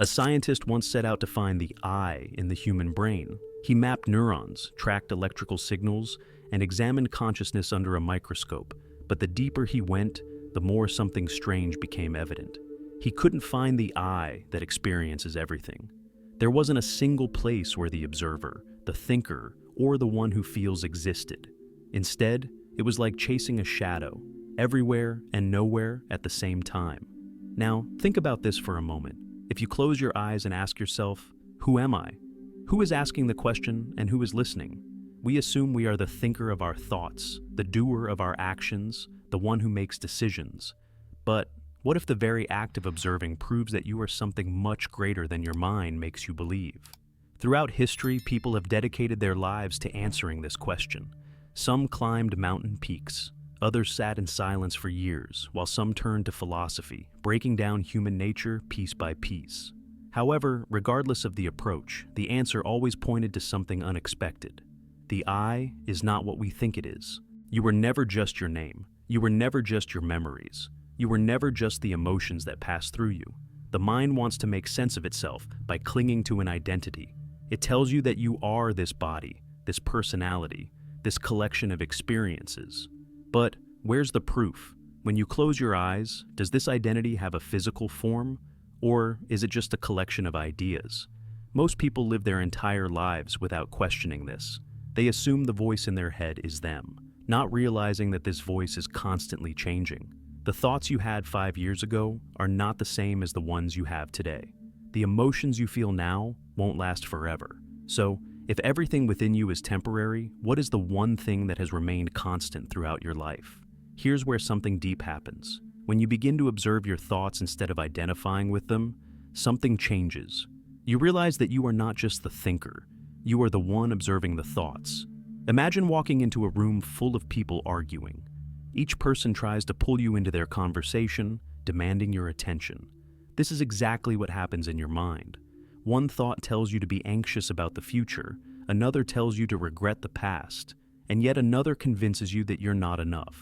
A scientist once set out to find the I in the human brain. He mapped neurons, tracked electrical signals, and examined consciousness under a microscope. But the deeper he went, the more something strange became evident. He couldn't find the I that experiences everything. There wasn't a single place where the observer, the thinker, or the one who feels existed. Instead, it was like chasing a shadow, everywhere and nowhere at the same time. Now, think about this for a moment. If you close your eyes and ask yourself, who am I? Who is asking the question and who is listening? We assume we are the thinker of our thoughts, the doer of our actions, the one who makes decisions. But what if the very act of observing proves that you are something much greater than your mind makes you believe? Throughout history, people have dedicated their lives to answering this question. Some climbed mountain peaks. Others sat in silence for years, while some turned to philosophy, breaking down human nature piece by piece. However, regardless of the approach, the answer always pointed to something unexpected. The I is not what we think it is. You were never just your name. You were never just your memories. You were never just the emotions that pass through you. The mind wants to make sense of itself by clinging to an identity. It tells you that you are this body, this personality, this collection of experiences. But where's the proof? When you close your eyes, does this identity have a physical form? Or is it just a collection of ideas? Most people live their entire lives without questioning this. They assume the voice in their head is them, not realizing that this voice is constantly changing. The thoughts you had 5 years ago are not the same as the ones you have today. The emotions you feel now won't last forever. So, if everything within you is temporary, what is the one thing that has remained constant throughout your life? Here's where something deep happens. When you begin to observe your thoughts instead of identifying with them, something changes. You realize that you are not just the thinker, you are the one observing the thoughts. Imagine walking into a room full of people arguing. Each person tries to pull you into their conversation, demanding your attention. This is exactly what happens in your mind. One thought tells you to be anxious about the future, another tells you to regret the past, and yet another convinces you that you're not enough.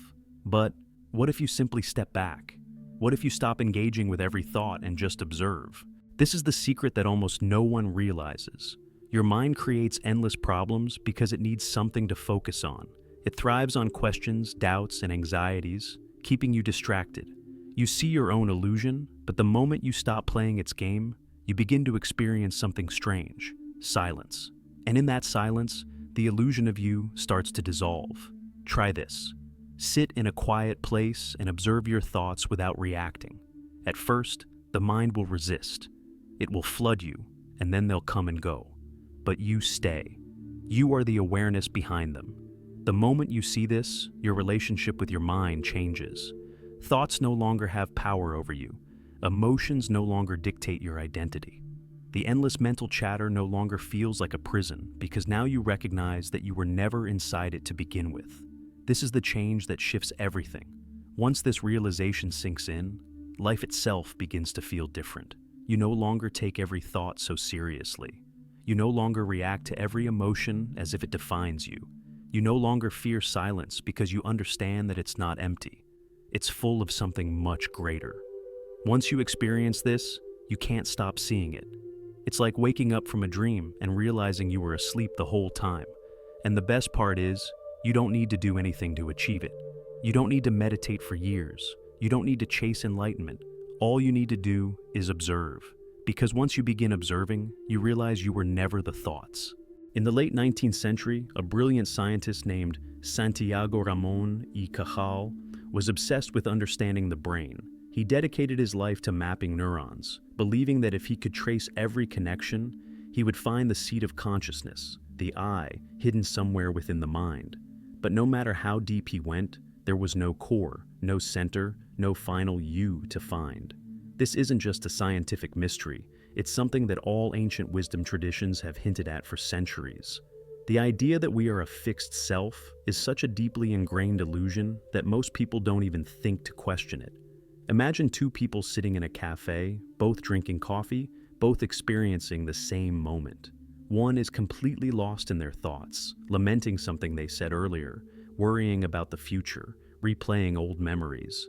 But what if you simply step back? What if you stop engaging with every thought and just observe? This is the secret that almost no one realizes. Your mind creates endless problems because it needs something to focus on. It thrives on questions, doubts, and anxieties, keeping you distracted. You see your own illusion, but the moment you stop playing its game, you begin to experience something strange, silence. And in that silence, the illusion of you starts to dissolve. Try this. Sit in a quiet place and observe your thoughts without reacting. At first, the mind will resist. It will flood you, and then they'll come and go. But you stay. You are the awareness behind them. The moment you see this, your relationship with your mind changes. Thoughts no longer have power over you. Emotions no longer dictate your identity. The endless mental chatter no longer feels like a prison because now you recognize that you were never inside it to begin with. This is the change that shifts everything. Once this realization sinks in, life itself begins to feel different. You no longer take every thought so seriously. You no longer react to every emotion as if it defines you. You no longer fear silence because you understand that it's not empty. It's full of something much greater. Once you experience this, you can't stop seeing it. It's like waking up from a dream and realizing you were asleep the whole time. And the best part is, you don't need to do anything to achieve it. You don't need to meditate for years. You don't need to chase enlightenment. All you need to do is observe. Because once you begin observing, you realize you were never the thoughts. In the late 19th century, a brilliant scientist named Santiago Ramón y Cajal was obsessed with understanding the brain. He dedicated his life to mapping neurons, believing that if he could trace every connection, he would find the seat of consciousness, the I, hidden somewhere within the mind. But no matter how deep he went, there was no core, no center, no final you to find. This isn't just a scientific mystery, it's something that all ancient wisdom traditions have hinted at for centuries. The idea that we are a fixed self is such a deeply ingrained illusion that most people don't even think to question it. Imagine two people sitting in a cafe, both drinking coffee, both experiencing the same moment. One is completely lost in their thoughts, lamenting something they said earlier, worrying about the future, replaying old memories.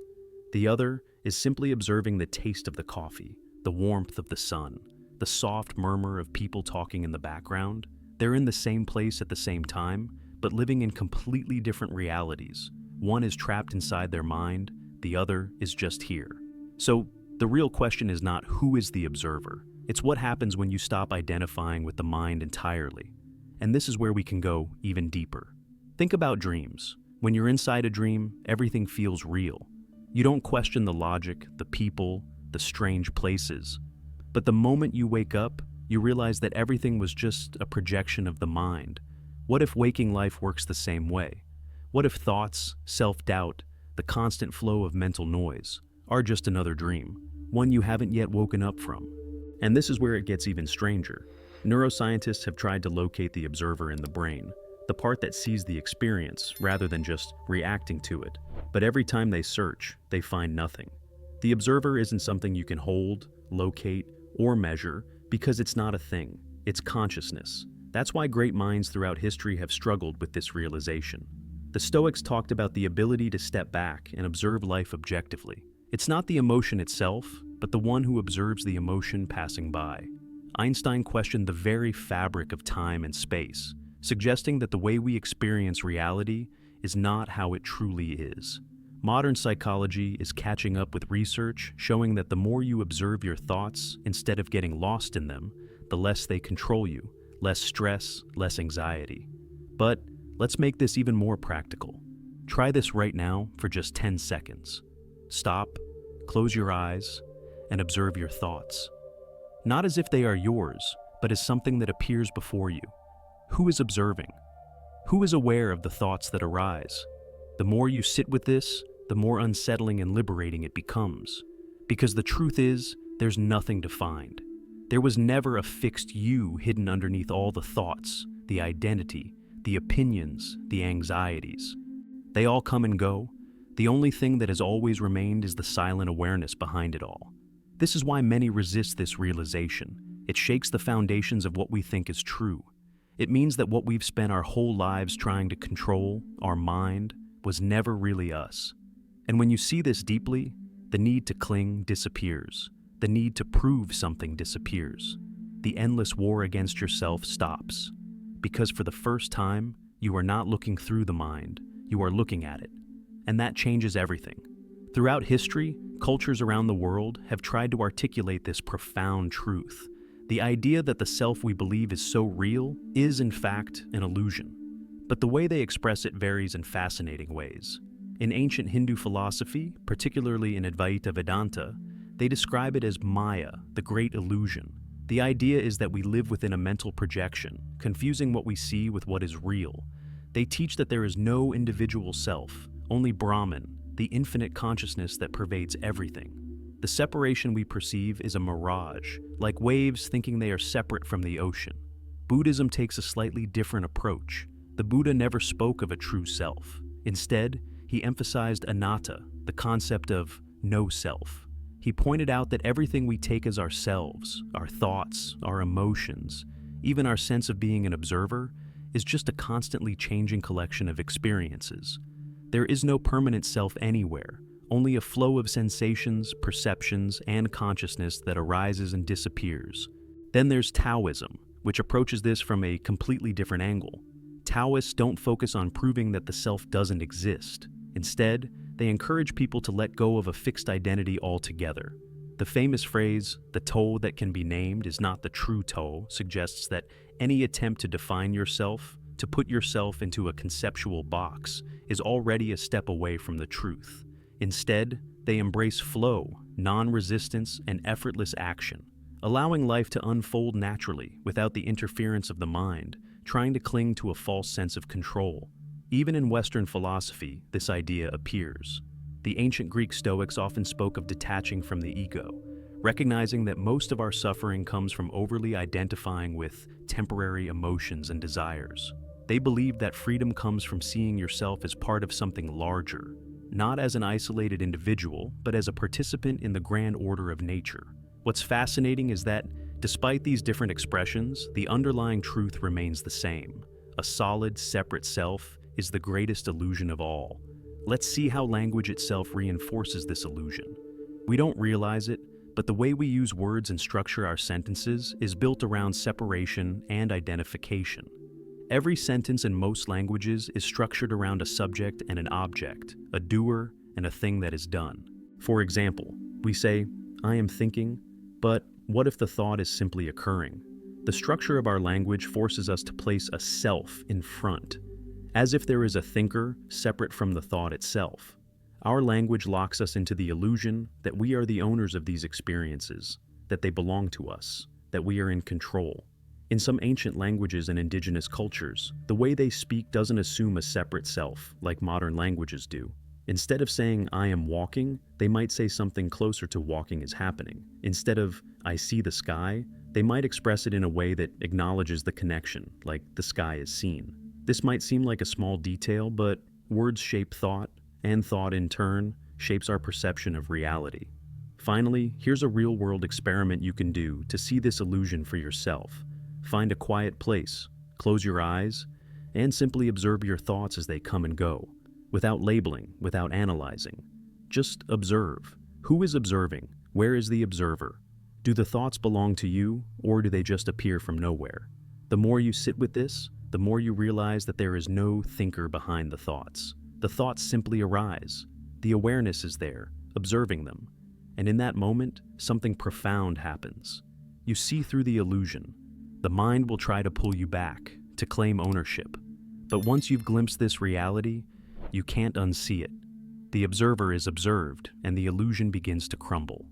The other is simply observing the taste of the coffee, the warmth of the sun, the soft murmur of people talking in the background. They're in the same place at the same time, but living in completely different realities. One is trapped inside their mind, the other is just here. So, the real question is not who is the observer. It's what happens when you stop identifying with the mind entirely. And this is where we can go even deeper. Think about dreams. When you're inside a dream, everything feels real. You don't question the logic, the people, the strange places. But the moment you wake up, you realize that everything was just a projection of the mind. What if waking life works the same way? What if thoughts, self-doubt, the constant flow of mental noise are just another dream, one you haven't yet woken up from? And this is where it gets even stranger. Neuroscientists have tried to locate the observer in the brain, the part that sees the experience rather than just reacting to it. But every time they search, they find nothing. The observer isn't something you can hold, locate, or measure because it's not a thing. It's consciousness. That's why great minds throughout history have struggled with this realization. The Stoics talked about the ability to step back and observe life objectively. It's not the emotion itself, but the one who observes the emotion passing by. Einstein questioned the very fabric of time and space, suggesting that the way we experience reality is not how it truly is. Modern psychology is catching up with research showing that the more you observe your thoughts instead of getting lost in them, the less they control you, less stress, less anxiety. But let's make this even more practical. Try this right now for just 10 seconds. Stop, close your eyes, and observe your thoughts. Not as if they are yours, but as something that appears before you. Who is observing? Who is aware of the thoughts that arise? The more you sit with this, the more unsettling and liberating it becomes. Because the truth is, there's nothing to find. There was never a fixed you hidden underneath all the thoughts, the identity, the opinions, the anxieties. They all come and go. The only thing that has always remained is the silent awareness behind it all. This is why many resist this realization. It shakes the foundations of what we think is true. It means that what we've spent our whole lives trying to control, our mind, was never really us. And when you see this deeply, the need to cling disappears. The need to prove something disappears. The endless war against yourself stops. Because for the first time, you are not looking through the mind, you are looking at it. And that changes everything. Throughout history, cultures around the world have tried to articulate this profound truth. The idea that the self we believe is so real is, in fact, an illusion. But the way they express it varies in fascinating ways. In ancient Hindu philosophy, particularly in Advaita Vedanta, they describe it as Maya, the great illusion. The idea is that we live within a mental projection, confusing what we see with what is real. They teach that there is no individual self, only Brahman, the infinite consciousness that pervades everything. The separation we perceive is a mirage, like waves thinking they are separate from the ocean. Buddhism takes a slightly different approach. The Buddha never spoke of a true self. Instead, he emphasized anatta, the concept of no self. He pointed out that everything we take as ourselves, our thoughts, our emotions, even our sense of being an observer, is just a constantly changing collection of experiences. There is no permanent self anywhere, only a flow of sensations, perceptions, and consciousness that arises and disappears. Then there's Taoism, which approaches this from a completely different angle. Taoists don't focus on proving that the self doesn't exist. Instead, they encourage people to let go of a fixed identity altogether. The famous phrase, "the toe that can be named is not the true toe," suggests that any attempt to define yourself, to put yourself into a conceptual box, is already a step away from the truth. Instead, they embrace flow, non-resistance, and effortless action, allowing life to unfold naturally without the interference of the mind, trying to cling to a false sense of control. Even in Western philosophy, this idea appears. The ancient Greek Stoics often spoke of detaching from the ego, recognizing that most of our suffering comes from overly identifying with temporary emotions and desires. They believed that freedom comes from seeing yourself as part of something larger, not as an isolated individual, but as a participant in the grand order of nature. What's fascinating is that, despite these different expressions, the underlying truth remains the same. A solid, separate self is the greatest illusion of all. Let's see how language itself reinforces this illusion. We don't realize it, but the way we use words and structure our sentences is built around separation and identification. Every sentence in most languages is structured around a subject and an object, a doer and a thing that is done. For example, we say, "I am thinking," but what if the thought is simply occurring? The structure of our language forces us to place a self in front, as if there is a thinker separate from the thought itself. Our language locks us into the illusion that we are the owners of these experiences, that they belong to us, that we are in control. In some ancient languages and indigenous cultures, the way they speak doesn't assume a separate self like modern languages do. Instead of saying, "I am walking," they might say something closer to "walking is happening." Instead of "I see the sky," they might express it in a way that acknowledges the connection, like "the sky is seen." This might seem like a small detail, but words shape thought, and thought in turn shapes our perception of reality. Finally, here's a real-world experiment you can do to see this illusion for yourself. Find a quiet place, close your eyes, and simply observe your thoughts as they come and go, without labeling, without analyzing. Just observe. Who is observing? Where is the observer? Do the thoughts belong to you, or do they just appear from nowhere? The more you sit with this, the more you realize that there is no thinker behind the thoughts. The thoughts simply arise. The awareness is there, observing them. And in that moment, something profound happens. You see through the illusion. The mind will try to pull you back, to claim ownership. But once you've glimpsed this reality, you can't unsee it. The observer is observed, and the illusion begins to crumble.